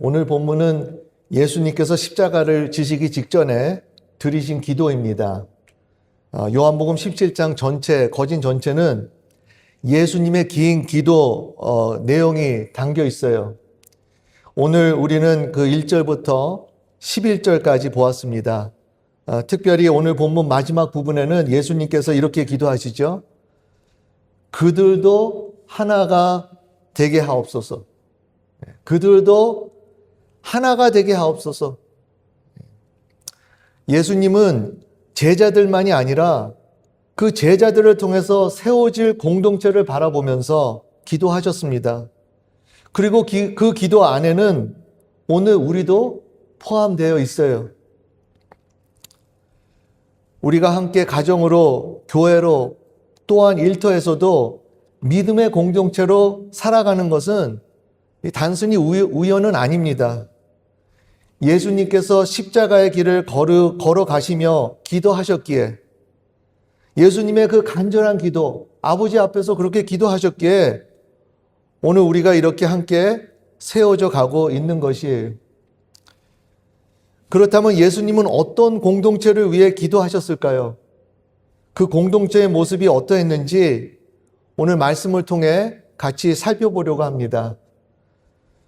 오늘 본문은 예수님께서 십자가를 지시기 직전에 드리신 기도입니다. 요한복음 17장 전체, 거진 전체는 예수님의 긴 기도 내용이 담겨 있어요. 오늘 우리는 그 1절부터 11절까지 보았습니다. 특별히 오늘 본문 마지막 부분에는 예수님께서 이렇게 기도하시죠. 그들도 하나가 되게 하옵소서. 그들도 하나가 되게 하옵소서. 예수님은 제자들만이 아니라 그 제자들을 통해서 세워질 공동체를 바라보면서 기도하셨습니다. 그리고 그 기도 안에는 오늘 우리도 포함되어 있어요. 우리가 함께 가정으로, 교회로, 또한 일터에서도 믿음의 공동체로 살아가는 것은 단순히 우연은 아닙니다. 예수님께서 십자가의 길을 걸어가시며 기도하셨기에, 예수님의 그 간절한 기도, 아버지 앞에서 그렇게 기도하셨기에 오늘 우리가 이렇게 함께 세워져 가고 있는 것이에요. 그렇다면 예수님은 어떤 공동체를 위해 기도하셨을까요? 그 공동체의 모습이 어떠했는지 오늘 말씀을 통해 같이 살펴보려고 합니다.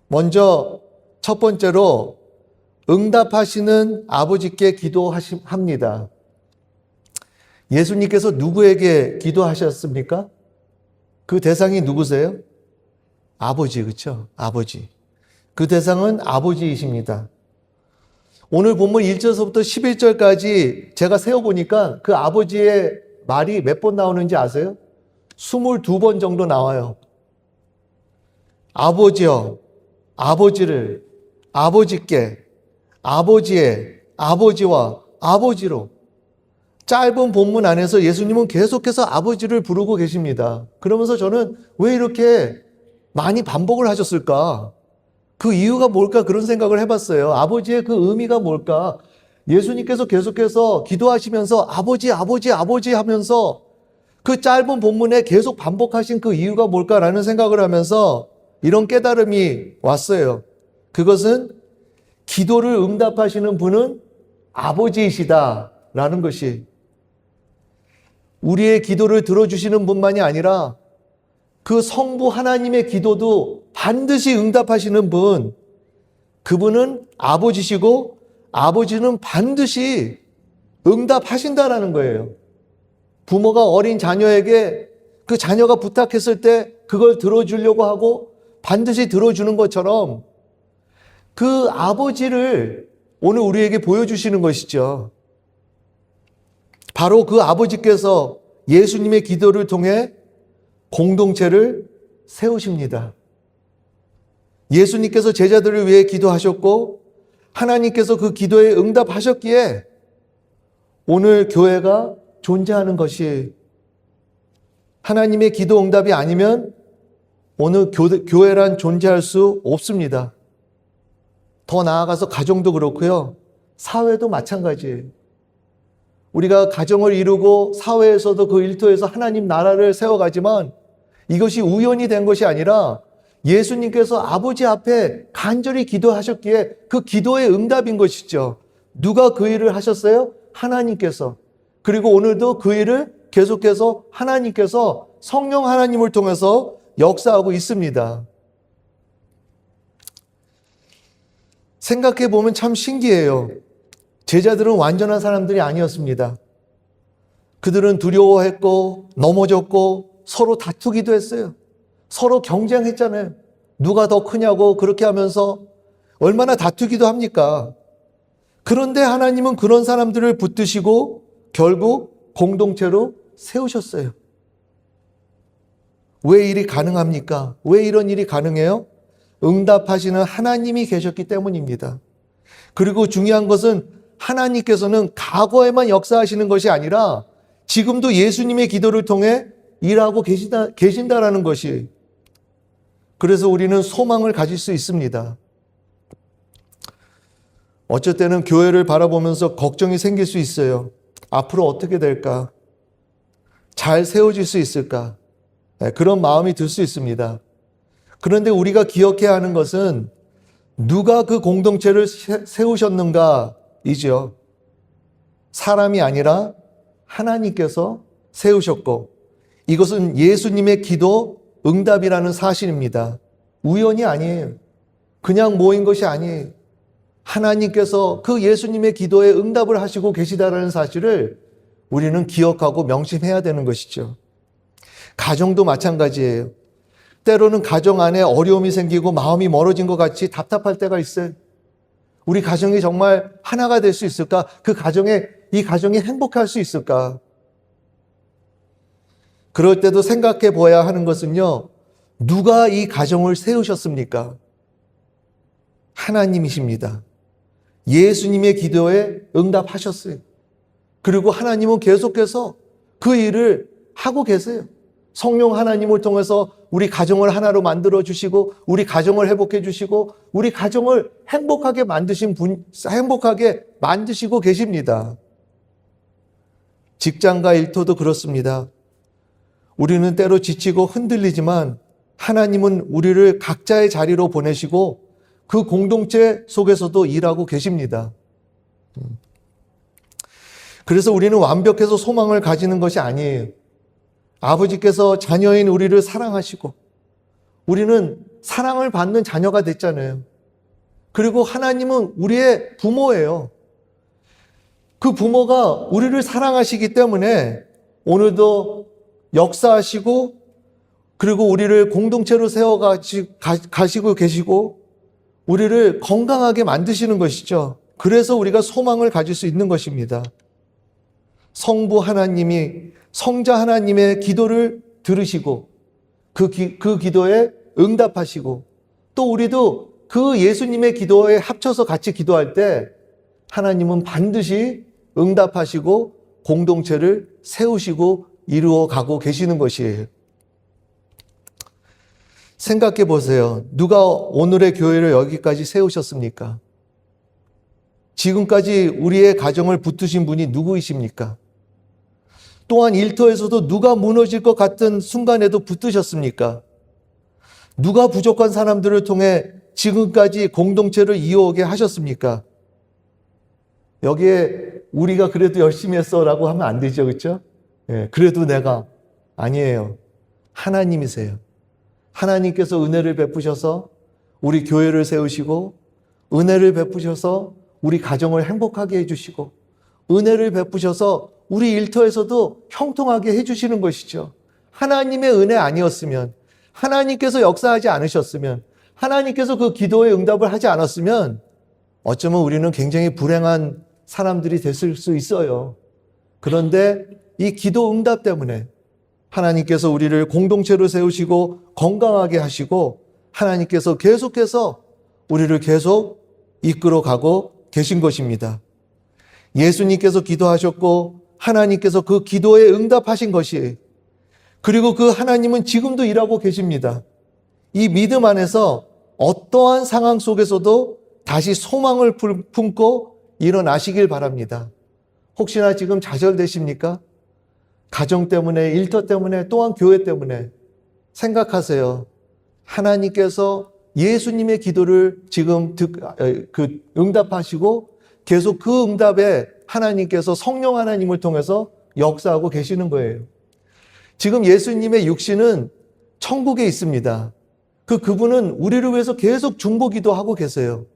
먼저 첫 번째로 응답하시는 아버지께 기도합니다. 예수님께서 누구에게 기도하셨습니까? 그 대상이 누구세요? 아버지, 그렇죠? 아버지. 그 대상은 아버지이십니다. 오늘 본문 1절서부터 11절까지 제가 세어보니까 그 아버지의 말이 몇 번 나오는지 아세요? 22번 정도 나와요. 아버지여, 아버지를, 아버지께, 아버지의, 아버지와 아버지로. 짧은 본문 안에서 예수님은 계속해서 아버지를 부르고 계십니다. 그러면서 저는 왜 이렇게 많이 반복을 하셨을까? 그 이유가 뭘까? 그런 생각을 해봤어요. 아버지의 그 의미가 뭘까? 예수님께서 계속해서 기도하시면서 아버지, 아버지, 아버지 하면서 그 짧은 본문에 계속 반복하신 그 이유가 뭘까라는 생각을 하면서 이런 깨달음이 왔어요. 그것은 기도를 응답하시는 분은 아버지이시다라는 것이, 우리의 기도를 들어주시는 분만이 아니라 그 성부 하나님의 기도도 반드시 응답하시는 분, 그분은 아버지시고 아버지는 반드시 응답하신다라는 거예요. 부모가 어린 자녀에게 그 자녀가 부탁했을 때 그걸 들어주려고 하고 반드시 들어주는 것처럼 그 아버지를 오늘 우리에게 보여주시는 것이죠. 바로 그 아버지께서 예수님의 기도를 통해 공동체를 세우십니다. 예수님께서 제자들을 위해 기도하셨고 하나님께서 그 기도에 응답하셨기에 오늘 교회가 존재하는 것이, 하나님의 기도 응답이 아니면 오늘 교회란 존재할 수 없습니다. 더 나아가서 가정도 그렇고요. 사회도 마찬가지예요. 우리가 가정을 이루고 사회에서도 그 일터에서 하나님 나라를 세워가지만 이것이 우연이 된 것이 아니라 예수님께서 아버지 앞에 간절히 기도하셨기에 그 기도의 응답인 것이죠. 누가 그 일을 하셨어요? 하나님께서. 그리고 오늘도 그 일을 계속해서 하나님께서 성령 하나님을 통해서 역사하고 있습니다. 생각해 보면 참 신기해요. 제자들은 완전한 사람들이 아니었습니다. 그들은 두려워했고 넘어졌고 서로 다투기도 했어요. 서로 경쟁했잖아요. 누가 더 크냐고 그렇게 하면서 얼마나 다투기도 합니까? 그런데 하나님은 그런 사람들을 붙드시고 결국 공동체로 세우셨어요. 왜 일이 가능합니까? 왜 이런 일이 가능해요? 응답하시는 하나님이 계셨기 때문입니다. 그리고 중요한 것은 하나님께서는 과거에만 역사하시는 것이 아니라 지금도 예수님의 기도를 통해 일하고 계신다라는 것이, 그래서 우리는 소망을 가질 수 있습니다. 어쩔 때는 교회를 바라보면서 걱정이 생길 수 있어요. 앞으로 어떻게 될까? 잘 세워질 수 있을까? 그런 마음이 들 수 있습니다. 그런데 우리가 기억해야 하는 것은 누가 그 공동체를 세우셨는가이죠. 사람이 아니라 하나님께서 세우셨고, 이것은 예수님의 기도 응답이라는 사실입니다. 우연이 아니에요. 그냥 모인 것이 아니에요. 하나님께서 그 예수님의 기도에 응답을 하시고 계시다라는 사실을 우리는 기억하고 명심해야 되는 것이죠. 가정도 마찬가지예요. 때로는 가정 안에 어려움이 생기고 마음이 멀어진 것 같이 답답할 때가 있어요. 우리 가정이 정말 하나가 될 수 있을까? 이 가정이 행복할 수 있을까? 그럴 때도 생각해 보아야 하는 것은요, 누가 이 가정을 세우셨습니까? 하나님이십니다. 예수님의 기도에 응답하셨어요. 그리고 하나님은 계속해서 그 일을 하고 계세요. 성령 하나님을 통해서 우리 가정을 하나로 만들어 주시고, 우리 가정을 회복해 주시고, 우리 가정을 행복하게 만드시고 계십니다. 직장과 일터도 그렇습니다. 우리는 때로 지치고 흔들리지만 하나님은 우리를 각자의 자리로 보내시고 그 공동체 속에서도 일하고 계십니다. 그래서 우리는 완벽해서 소망을 가지는 것이 아니에요. 아버지께서 자녀인 우리를 사랑하시고 우리는 사랑을 받는 자녀가 됐잖아요. 그리고 하나님은 우리의 부모예요. 그 부모가 우리를 사랑하시기 때문에 오늘도 역사하시고 그리고 우리를 공동체로 세워가시고 계시고 우리를 건강하게 만드시는 것이죠. 그래서 우리가 소망을 가질 수 있는 것입니다. 성부 하나님이 성자 하나님의 기도를 들으시고 그 기도에 응답하시고 또 우리도 그 예수님의 기도에 합쳐서 같이 기도할 때 하나님은 반드시 응답하시고 공동체를 세우시고 이루어 가고 계시는 것이에요. 생각해 보세요. 누가 오늘의 교회를 여기까지 세우셨습니까? 지금까지 우리의 가정을 붙드신 분이 누구이십니까? 또한 일터에서도 누가 무너질 것 같은 순간에도 붙드셨습니까? 누가 부족한 사람들을 통해 지금까지 공동체를 이어오게 하셨습니까? 여기에 우리가 그래도 열심히 했어라고 하면 안 되죠, 그렇죠? 그래도 내가 아니에요. 하나님이세요. 하나님께서 은혜를 베푸셔서 우리 교회를 세우시고 은혜를 베푸셔서 우리 가정을 행복하게 해주시고 은혜를 베푸셔서 우리 일터에서도 형통하게 해주시는 것이죠. 하나님의 은혜 아니었으면 하나님께서 역사하지 않으셨으면 하나님께서 그 기도에 응답을 하지 않았으면 어쩌면 우리는 굉장히 불행한 사람들이 됐을 수 있어요. 그런데 이 기도 응답 때문에 하나님께서 우리를 공동체로 세우시고 건강하게 하시고 하나님께서 계속해서 우리를 계속 이끌어가고 계신 것입니다. 예수님께서 기도하셨고 하나님께서 그 기도에 응답하신 것이 그리고 그 하나님은 지금도 일하고 계십니다. 이 믿음 안에서 어떠한 상황 속에서도 다시 소망을 품고 일어나시길 바랍니다. 혹시나 지금 좌절되십니까? 가정 때문에, 일터 때문에, 또한 교회 때문에 생각하세요. 하나님께서 예수님의 기도를 지금 응답하시고 계속 그 응답에 하나님께서 성령 하나님을 통해서 역사하고 계시는 거예요. 지금 예수님의 육신은 천국에 있습니다. 그분은 우리를 위해서 계속 중보 기도하고 계세요.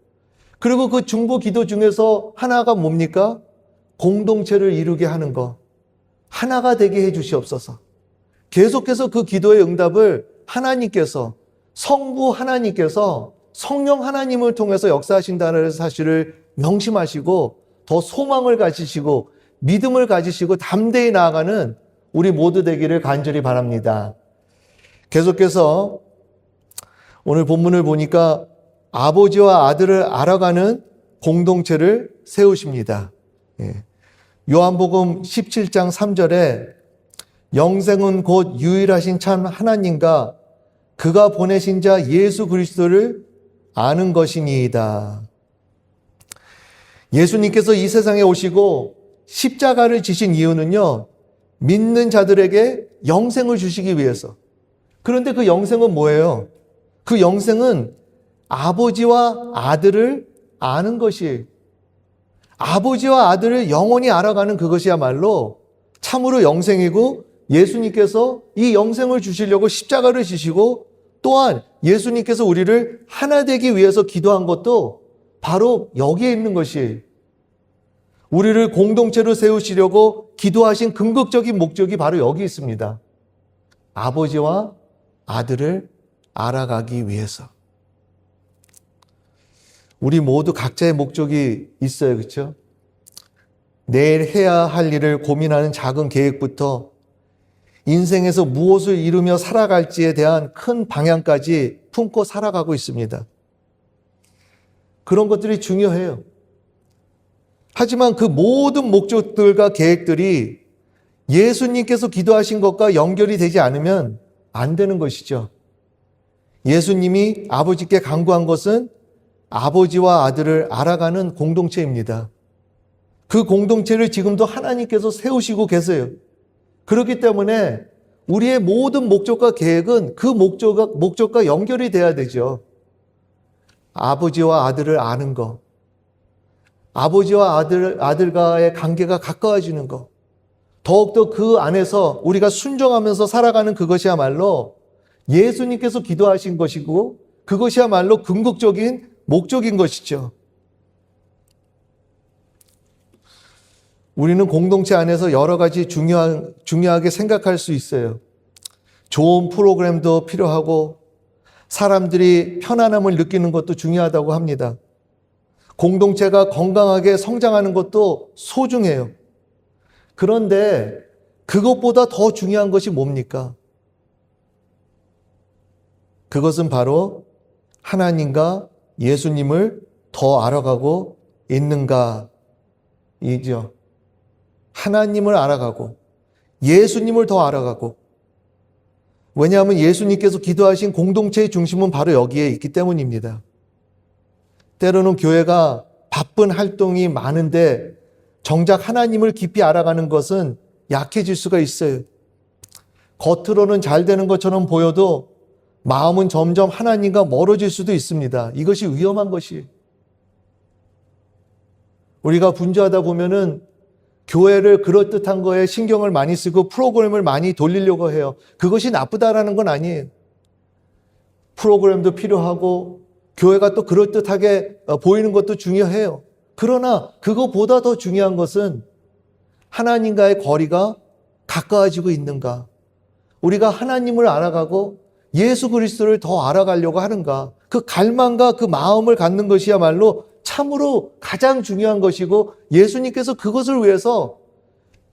그리고 그 중보 기도 중에서 하나가 뭡니까? 공동체를 이루게 하는 것. 하나가 되게 해 주시옵소서. 계속해서 그 기도의 응답을 하나님께서 성부 하나님께서 성령 하나님을 통해서 역사하신다는 사실을 명심하시고 더 소망을 가지시고 믿음을 가지시고 담대히 나아가는 우리 모두 되기를 간절히 바랍니다. 계속해서 오늘 본문을 보니까 아버지와 아들을 알아가는 공동체를 세우십니다. 요한복음 17장 3절에 영생은 곧 유일하신 참 하나님과 그가 보내신 자 예수 그리스도를 아는 것이니이다. 예수님께서 이 세상에 오시고 십자가를 지신 이유는요, 믿는 자들에게 영생을 주시기 위해서. 그런데 그 영생은 뭐예요? 그 영생은 아버지와 아들을 아는 것이, 아버지와 아들을 영원히 알아가는 그것이야말로 참으로 영생이고, 예수님께서 이 영생을 주시려고 십자가를 지시고, 또한 예수님께서 우리를 하나 되기 위해서 기도한 것도 바로 여기에 있는 것이, 우리를 공동체로 세우시려고 기도하신 궁극적인 목적이 바로 여기 있습니다. 아버지와 아들을 알아가기 위해서. 우리 모두 각자의 목적이 있어요. 그렇죠? 내일 해야 할 일을 고민하는 작은 계획부터 인생에서 무엇을 이루며 살아갈지에 대한 큰 방향까지 품고 살아가고 있습니다. 그런 것들이 중요해요. 하지만 그 모든 목적들과 계획들이 예수님께서 기도하신 것과 연결이 되지 않으면 안 되는 것이죠. 예수님이 아버지께 간구한 것은 아버지와 아들을 알아가는 공동체입니다. 그 공동체를 지금도 하나님께서 세우시고 계세요. 그렇기 때문에 우리의 모든 목적과 계획은 그 목적과 연결이 돼야 되죠. 아버지와 아들을 아는 것, 아버지와 아들과의 관계가 가까워지는 것, 더욱더 그 안에서 우리가 순종하면서 살아가는 그것이야말로 예수님께서 기도하신 것이고, 그것이야말로 궁극적인 목적인 것이죠. 우리는 공동체 안에서 여러 가지 중요하게 생각할 수 있어요. 좋은 프로그램도 필요하고, 사람들이 편안함을 느끼는 것도 중요하다고 합니다. 공동체가 건강하게 성장하는 것도 소중해요. 그런데 그것보다 더 중요한 것이 뭡니까? 그것은 바로 하나님과 예수님을 더 알아가고 있는가이죠. 하나님을 알아가고 예수님을 더 알아가고, 왜냐하면 예수님께서 기도하신 공동체의 중심은 바로 여기에 있기 때문입니다. 때로는 교회가 바쁜 활동이 많은데 정작 하나님을 깊이 알아가는 것은 약해질 수가 있어요. 겉으로는 잘 되는 것처럼 보여도 마음은 점점 하나님과 멀어질 수도 있습니다. 이것이 위험한 것이. 우리가 분주하다 보면은 교회를 그럴듯한 거에 신경을 많이 쓰고 프로그램을 많이 돌리려고 해요. 그것이 나쁘다라는 건 아니에요. 프로그램도 필요하고 교회가 또 그럴듯하게 보이는 것도 중요해요. 그러나 그것보다 더 중요한 것은 하나님과의 거리가 가까워지고 있는가, 우리가 하나님을 알아가고 예수 그리스도를 더 알아가려고 하는가, 그 갈망과 그 마음을 갖는 것이야말로 참으로 가장 중요한 것이고, 예수님께서 그것을 위해서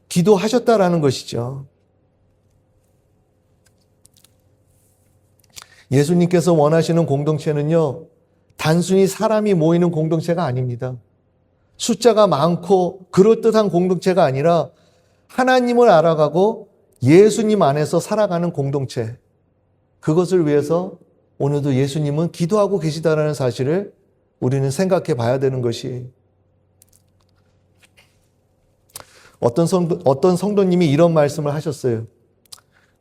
기도하셨다라는 것이죠. 예수님께서 원하시는 공동체는요, 단순히 사람이 모이는 공동체가 아닙니다. 숫자가 많고 그럴듯한 공동체가 아니라 하나님을 알아가고 예수님 안에서 살아가는 공동체, 그것을 위해서 오늘도 예수님은 기도하고 계시다는 사실을 우리는 생각해 봐야 되는 것이, 어떤 성도님이 이런 말씀을 하셨어요.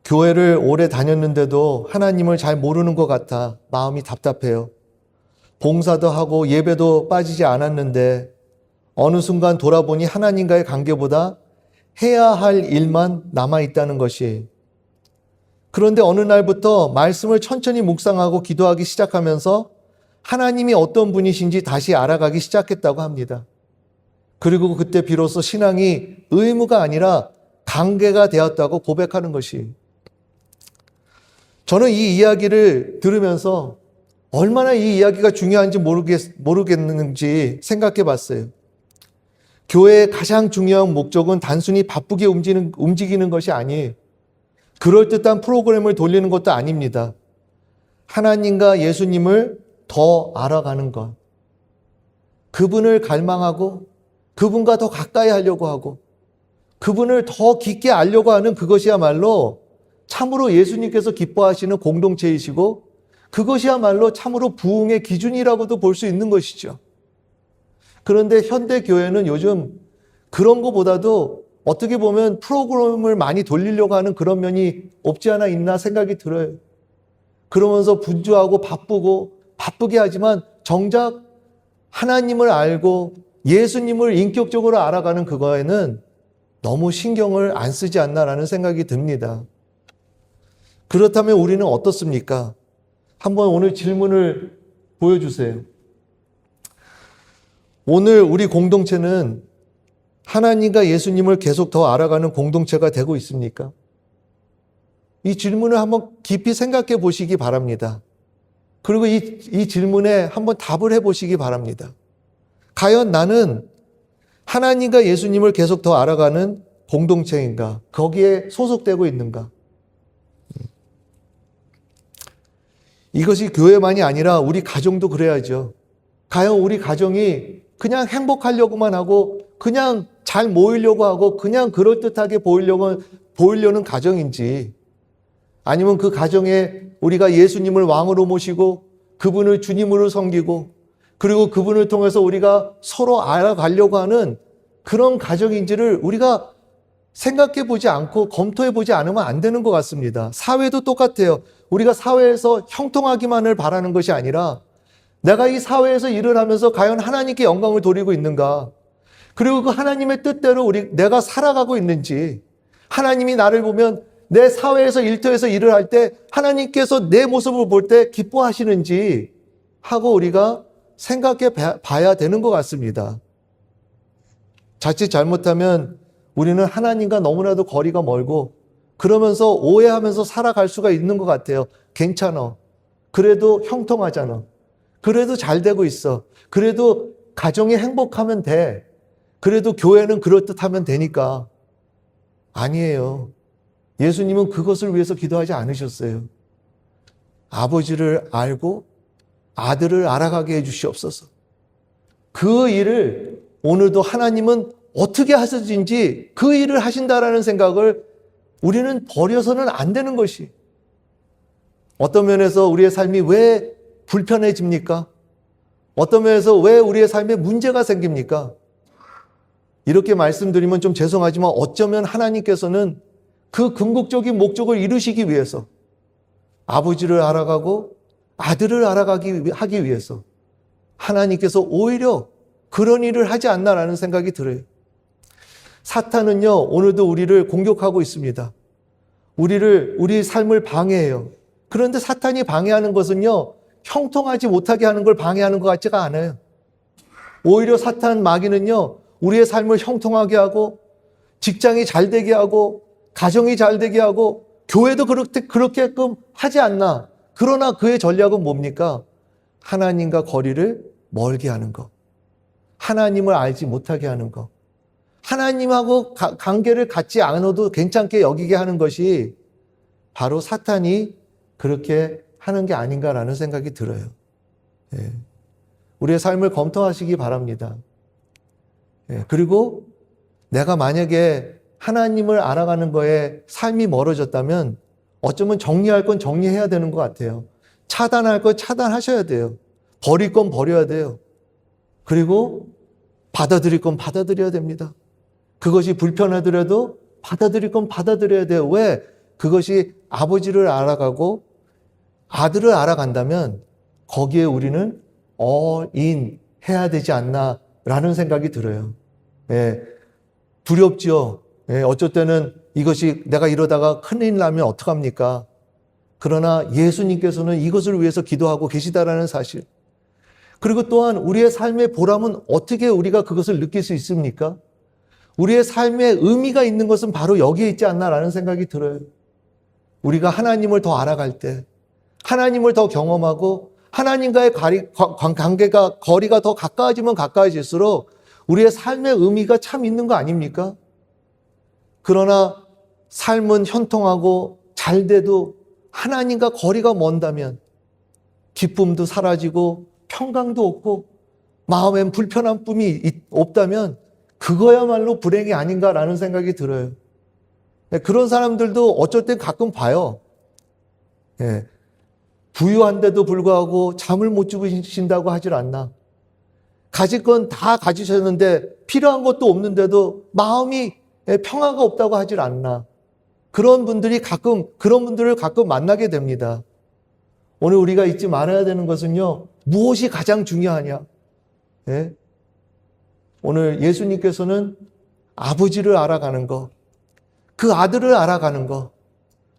교회를 오래 다녔는데도 하나님을 잘 모르는 것 같아 마음이 답답해요. 봉사도 하고 예배도 빠지지 않았는데 어느 순간 돌아보니 하나님과의 관계보다 해야 할 일만 남아있다는 것이. 그런데 어느 날부터 말씀을 천천히 묵상하고 기도하기 시작하면서 하나님이 어떤 분이신지 다시 알아가기 시작했다고 합니다. 그리고 그때 비로소 신앙이 의무가 아니라 관계가 되었다고 고백하는 것이. 저는 이 이야기를 들으면서 얼마나 이 이야기가 중요한지 모르겠는지 생각해 봤어요. 교회의 가장 중요한 목적은 단순히 바쁘게 움직이는 것이 아니에요. 그럴듯한 프로그램을 돌리는 것도 아닙니다. 하나님과 예수님을 더 알아가는 것. 그분을 갈망하고 그분과 더 가까이 하려고 하고 그분을 더 깊게 알려고 하는 그것이야말로 참으로 예수님께서 기뻐하시는 공동체이시고, 그것이야말로 참으로 부흥의 기준이라고도 볼 수 있는 것이죠. 그런데 현대 교회는 요즘 그런 것보다도 어떻게 보면 프로그램을 많이 돌리려고 하는 그런 면이 없지 않아 있나 생각이 들어요. 그러면서 분주하고 바쁘고 바쁘게 하지만 정작 하나님을 알고 예수님을 인격적으로 알아가는 그거에는 너무 신경을 안 쓰지 않나라는 생각이 듭니다. 그렇다면 우리는 어떻습니까? 한번 오늘 질문을 보여주세요. 오늘 우리 공동체는 하나님과 예수님을 계속 더 알아가는 공동체가 되고 있습니까? 이 질문을 한번 깊이 생각해 보시기 바랍니다. 그리고 이 질문에 한번 답을 해 보시기 바랍니다. 과연 나는 하나님과 예수님을 계속 더 알아가는 공동체인가? 거기에 소속되고 있는가? 이것이 교회만이 아니라 우리 가정도 그래야죠. 과연 우리 가정이 그냥 행복하려고만 하고 그냥 잘 모이려고 하고 그냥 그럴듯하게 보이려는 가정인지, 아니면 그 가정에 우리가 예수님을 왕으로 모시고 그분을 주님으로 섬기고 그리고 그분을 통해서 우리가 서로 알아가려고 하는 그런 가정인지를 우리가 생각해 보지 않고 검토해 보지 않으면 안 되는 것 같습니다. 사회도 똑같아요. 우리가 사회에서 형통하기만을 바라는 것이 아니라 내가 이 사회에서 일을 하면서 과연 하나님께 영광을 돌리고 있는가? 그리고 그 하나님의 뜻대로 내가 살아가고 있는지, 하나님이 나를 보면 내 사회에서 일터에서 일을 할 때 하나님께서 내 모습을 볼 때 기뻐하시는지 하고 우리가 생각해 봐야 되는 것 같습니다. 자칫 잘못하면 우리는 하나님과 너무나도 거리가 멀고 그러면서 오해하면서 살아갈 수가 있는 것 같아요. 괜찮아. 그래도 형통하잖아. 그래도 잘 되고 있어. 그래도 가정이 행복하면 돼. 그래도 교회는 그럴듯하면 되니까. 아니에요. 예수님은 그것을 위해서 기도하지 않으셨어요. 아버지를 알고 아들을 알아가게 해주시옵소서. 그 일을 오늘도 하나님은 어떻게 하시든지 그 일을 하신다라는 생각을 우리는 버려서는 안 되는 것이, 어떤 면에서 우리의 삶이 왜 불편해집니까? 어떤 면에서 왜 우리의 삶에 문제가 생깁니까? 이렇게 말씀드리면 좀 죄송하지만 어쩌면 하나님께서는 그 궁극적인 목적을 이루시기 위해서 아버지를 알아가고 아들을 하기 위해서 하나님께서 오히려 그런 일을 하지 않나라는 생각이 들어요. 사탄은요, 오늘도 우리를 공격하고 있습니다. 우리 삶을 방해해요. 그런데 사탄이 방해하는 것은요, 형통하지 못하게 하는 걸 방해하는 것 같지가 않아요. 오히려 사탄 마귀는요, 우리의 삶을 형통하게 하고 직장이 잘 되게 하고 가정이 잘 되게 하고 교회도 그렇게끔 하지 않나. 그러나 그의 전략은 뭡니까? 하나님과 거리를 멀게 하는 것. 하나님을 알지 못하게 하는 것. 하나님하고 관계를 갖지 않아도 괜찮게 여기게 하는 것이 바로 사탄이 그렇게 하는 게 아닌가라는 생각이 들어요. 예. 우리의 삶을 검토하시기 바랍니다. 예. 그리고 내가 만약에 하나님을 알아가는 거에 삶이 멀어졌다면 어쩌면 정리할 건 정리해야 되는 것 같아요. 차단할 건 차단하셔야 돼요. 버릴 건 버려야 돼요. 그리고 받아들일 건 받아들여야 됩니다. 그것이 불편하더라도 받아들일 건 받아들여야 돼요. 왜? 그것이 아버지를 알아가고 아들을 알아간다면 거기에 우리는 all-in 해야 되지 않나라는 생각이 들어요. 예, 두렵죠. 예, 어쩔 때는 이것이 내가 이러다가 큰일 나면 어떡합니까? 그러나 예수님께서는 이것을 위해서 기도하고 계시다라는 사실. 그리고 또한 우리의 삶의 보람은 어떻게 우리가 그것을 느낄 수 있습니까? 우리의 삶의 의미가 있는 것은 바로 여기에 있지 않나라는 생각이 들어요. 우리가 하나님을 더 알아갈 때, 하나님을 더 경험하고 하나님과의 거리가 더 가까워지면 가까워질수록 우리의 삶의 의미가 참 있는 거 아닙니까? 그러나 삶은 현통하고 잘 돼도 하나님과 거리가 먼다면 기쁨도 사라지고 평강도 없고 마음엔 불편한 뿜이 없다면 그거야말로 불행이 아닌가라는 생각이 들어요. 그런 사람들도 어쩔 땐 가끔 봐요. 예. 부유한데도 불구하고 잠을 못 주무신다고 하질 않나. 가질 건 다 가지셨는데 필요한 것도 없는데도 마음이 평화가 없다고 하질 않나. 그런 분들을 가끔 만나게 됩니다. 오늘 우리가 잊지 말아야 되는 것은요, 무엇이 가장 중요하냐? 예? 오늘 예수님께서는 아버지를 알아가는 것, 그 아들을 알아가는 것,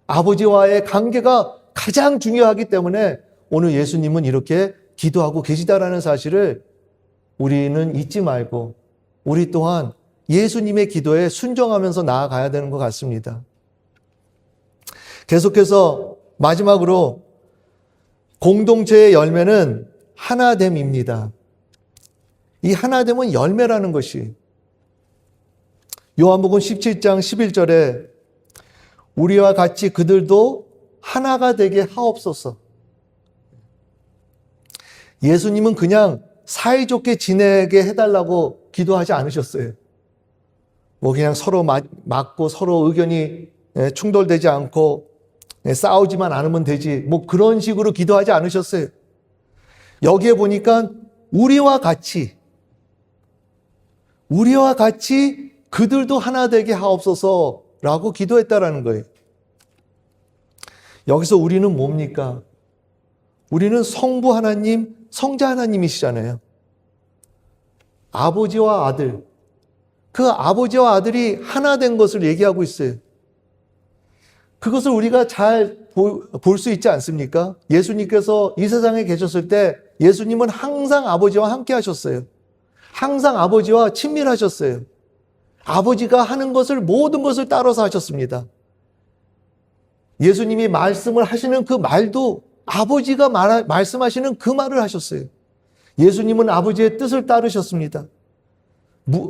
아버지와의 관계가 가장 중요하기 때문에 오늘 예수님은 이렇게 기도하고 계시다라는 사실을 우리는 잊지 말고 우리 또한 예수님의 기도에 순종하면서 나아가야 되는 것 같습니다. 계속해서 마지막으로 공동체의 열매는 하나됨입니다. 이 하나됨은 열매라는 것이 요한복음 17장 11절에 우리와 같이 그들도 하나가 되게 하옵소서. 예수님은 그냥 사이좋게 지내게 해달라고 기도하지 않으셨어요. 뭐 그냥 서로 맞고 서로 의견이 충돌되지 않고 싸우지만 않으면 되지. 뭐 그런 식으로 기도하지 않으셨어요. 여기에 보니까 우리와 같이 그들도 하나 되게 하옵소서라고 기도했다라는 거예요. 여기서 우리는 뭡니까? 우리는 성부 하나님, 성자 하나님이시잖아요. 아버지와 아들, 그 아버지와 아들이 하나 된 것을 얘기하고 있어요. 그것을 우리가 잘 볼 수 있지 않습니까? 예수님께서 이 세상에 계셨을 때 예수님은 항상 아버지와 함께 하셨어요. 항상 아버지와 친밀하셨어요. 아버지가 하는 것을 모든 것을 따라서 하셨습니다. 예수님이 말씀을 하시는 그 말도 아버지가 말씀하시는 그 말을 하셨어요. 예수님은 아버지의 뜻을 따르셨습니다.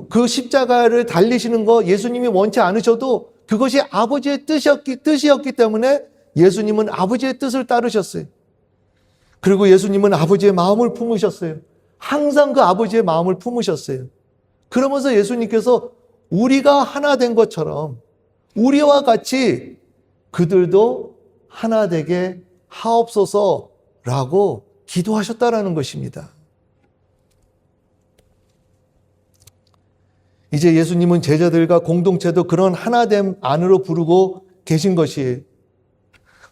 그 십자가를 달리시는 거 예수님이 원치 않으셔도 그것이 아버지의 뜻이었기 때문에 예수님은 아버지의 뜻을 따르셨어요. 그리고 예수님은 아버지의 마음을 품으셨어요. 항상 그 아버지의 마음을 품으셨어요. 그러면서 예수님께서 우리가 하나 된 것처럼 우리와 같이 그들도 하나 되게 하옵소서라고 기도하셨다라는 것입니다. 이제 예수님은 제자들과 공동체도 그런 하나됨 안으로 부르고 계신 것이에요.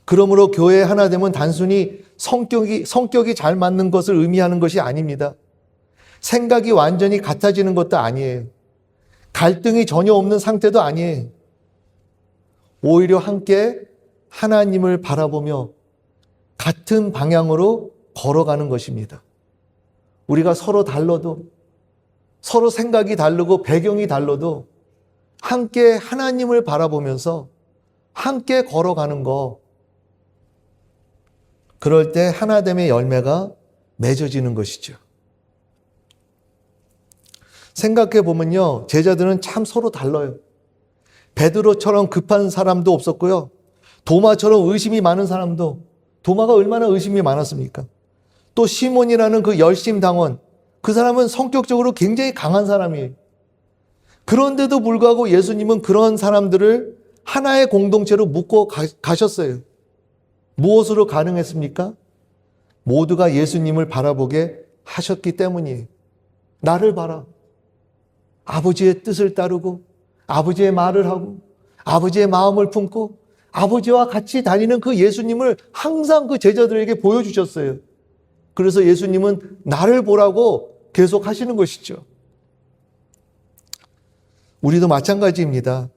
그러므로 교회의 하나됨은 단순히 성격이 잘 맞는 것을 의미하는 것이 아닙니다. 생각이 완전히 같아지는 것도 아니에요. 갈등이 전혀 없는 상태도 아니에요. 오히려 함께 하나님을 바라보며 같은 방향으로 걸어가는 것입니다. 우리가 서로 달라도, 서로 생각이 다르고 배경이 달라도 함께 하나님을 바라보면서 함께 걸어가는 거, 그럴 때 하나됨의 열매가 맺어지는 것이죠. 생각해 보면요, 제자들은 참 서로 달라요. 베드로처럼 급한 사람도 없었고요, 도마처럼 의심이 많은 사람도, 도마가 얼마나 의심이 많았습니까? 또 시몬이라는 그 열심당원, 그 사람은 성격적으로 굉장히 강한 사람이에요. 그런데도 불구하고 예수님은 그런 사람들을 하나의 공동체로 묶고 가셨어요. 무엇으로 가능했습니까? 모두가 예수님을 바라보게 하셨기 때문이에요. 나를 봐라. 아버지의 뜻을 따르고 아버지의 말을 하고 아버지의 마음을 품고 아버지와 같이 다니는 그 예수님을 항상 그 제자들에게 보여주셨어요. 그래서 예수님은 나를 보라고 계속 하시는 것이죠. 우리도 마찬가지입니다.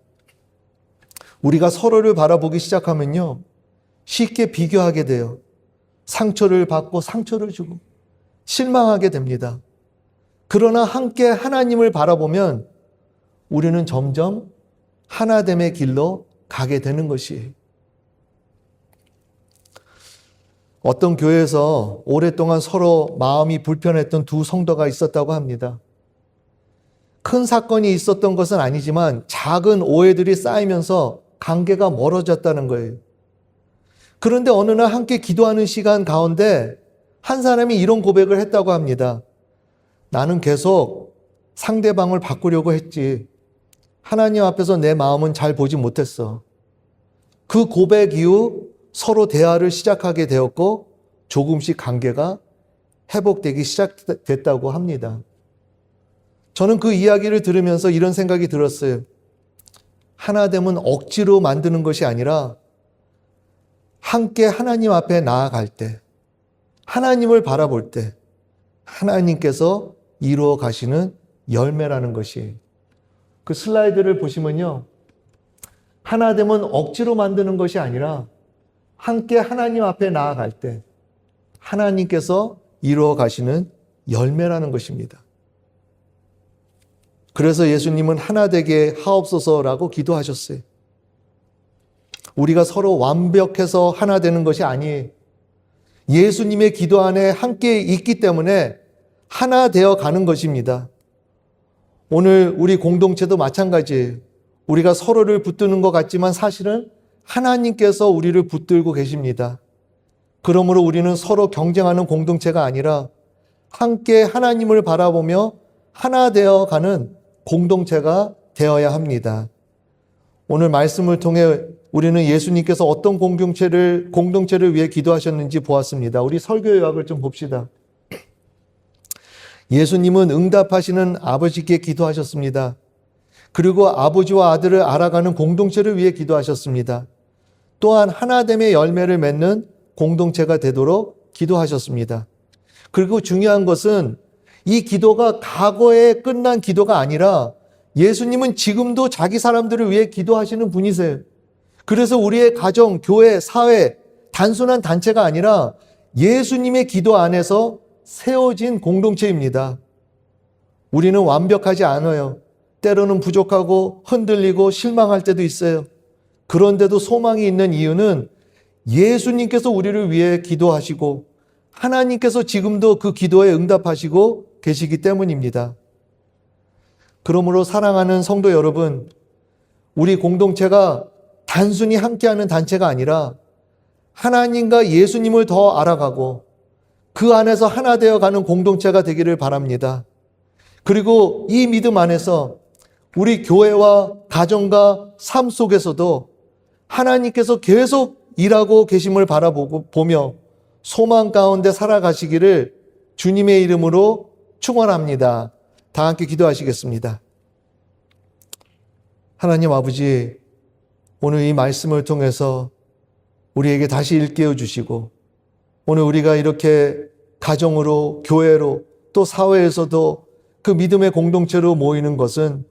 우리가 서로를 바라보기 시작하면요, 쉽게 비교하게 돼요. 상처를 받고 상처를 주고 실망하게 됩니다. 그러나 함께 하나님을 바라보면 우리는 점점 하나됨의 길로 가게 되는 것이에요. 어떤 교회에서 오랫동안 서로 마음이 불편했던 두 성도가 있었다고 합니다. 큰 사건이 있었던 것은 아니지만 작은 오해들이 쌓이면서 관계가 멀어졌다는 거예요. 그런데 어느 날 함께 기도하는 시간 가운데 한 사람이 이런 고백을 했다고 합니다. 나는 계속 상대방을 바꾸려고 했지. 하나님 앞에서 내 마음은 잘 보지 못했어. 그 고백 이후 서로 대화를 시작하게 되었고 조금씩 관계가 회복되기 시작됐다고 합니다. 저는 그 이야기를 들으면서 이런 생각이 들었어요. 하나됨은 억지로 만드는 것이 아니라 함께 하나님 앞에 나아갈 때, 하나님을 바라볼 때 하나님께서 이루어 가시는 열매라는 것이, 그 슬라이드를 보시면요, 하나 되면 억지로 만드는 것이 아니라 함께 하나님 앞에 나아갈 때 하나님께서 이루어 가시는 열매라는 것입니다. 그래서 예수님은 하나 되게 하옵소서라고 기도하셨어요. 우리가 서로 완벽해서 하나 되는 것이 아니에요. 예수님의 기도 안에 함께 있기 때문에 하나 되어 가는 것입니다. 오늘 우리 공동체도 마찬가지예요. 우리가 서로를 붙드는 것 같지만 사실은 하나님께서 우리를 붙들고 계십니다. 그러므로 우리는 서로 경쟁하는 공동체가 아니라 함께 하나님을 바라보며 하나 되어 가는 공동체가 되어야 합니다. 오늘 말씀을 통해 우리는 예수님께서 어떤 공동체를 위해 기도하셨는지 보았습니다. 우리 설교 요약을 좀 봅시다. 예수님은 응답하시는 아버지께 기도하셨습니다. 그리고 아버지와 아들을 알아가는 공동체를 위해 기도하셨습니다. 또한 하나됨의 열매를 맺는 공동체가 되도록 기도하셨습니다. 그리고 중요한 것은 이 기도가 과거에 끝난 기도가 아니라 예수님은 지금도 자기 사람들을 위해 기도하시는 분이세요. 그래서 우리의 가정, 교회, 사회, 단순한 단체가 아니라 예수님의 기도 안에서 세워진 공동체입니다. 우리는 완벽하지 않아요. 때로는 부족하고 흔들리고 실망할 때도 있어요. 그런데도 소망이 있는 이유는 예수님께서 우리를 위해 기도하시고 하나님께서 지금도 그 기도에 응답하시고 계시기 때문입니다. 그러므로 사랑하는 성도 여러분, 우리 공동체가 단순히 함께하는 단체가 아니라 하나님과 예수님을 더 알아가고 그 안에서 하나 되어가는 공동체가 되기를 바랍니다. 그리고 이 믿음 안에서 우리 교회와 가정과 삶 속에서도 하나님께서 계속 일하고 계심을 바라보며 소망 가운데 살아가시기를 주님의 이름으로 축원합니다. 다 함께 기도하시겠습니다. 하나님 아버지, 오늘 이 말씀을 통해서 우리에게 다시 일깨워 주시고 오늘 우리가 이렇게 가정으로, 교회로, 또 사회에서도 그 믿음의 공동체로 모이는 것은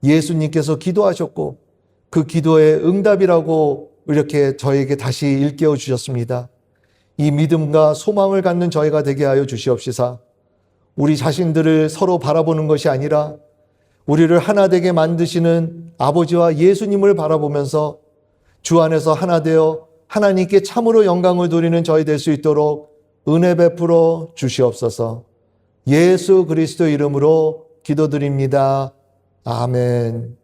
예수님께서 기도하셨고 그 기도의 응답이라고 이렇게 저에게 다시 일깨워 주셨습니다. 이 믿음과 소망을 갖는 저희가 되게 하여 주시옵시사. 우리 자신들을 서로 바라보는 것이 아니라 우리를 하나 되게 만드시는 아버지와 예수님을 바라보면서 주 안에서 하나 되어 하나님께 참으로 영광을 돌리는 저희 될 수 있도록 은혜 베풀어 주시옵소서. 예수 그리스도 이름으로 기도드립니다. 아멘.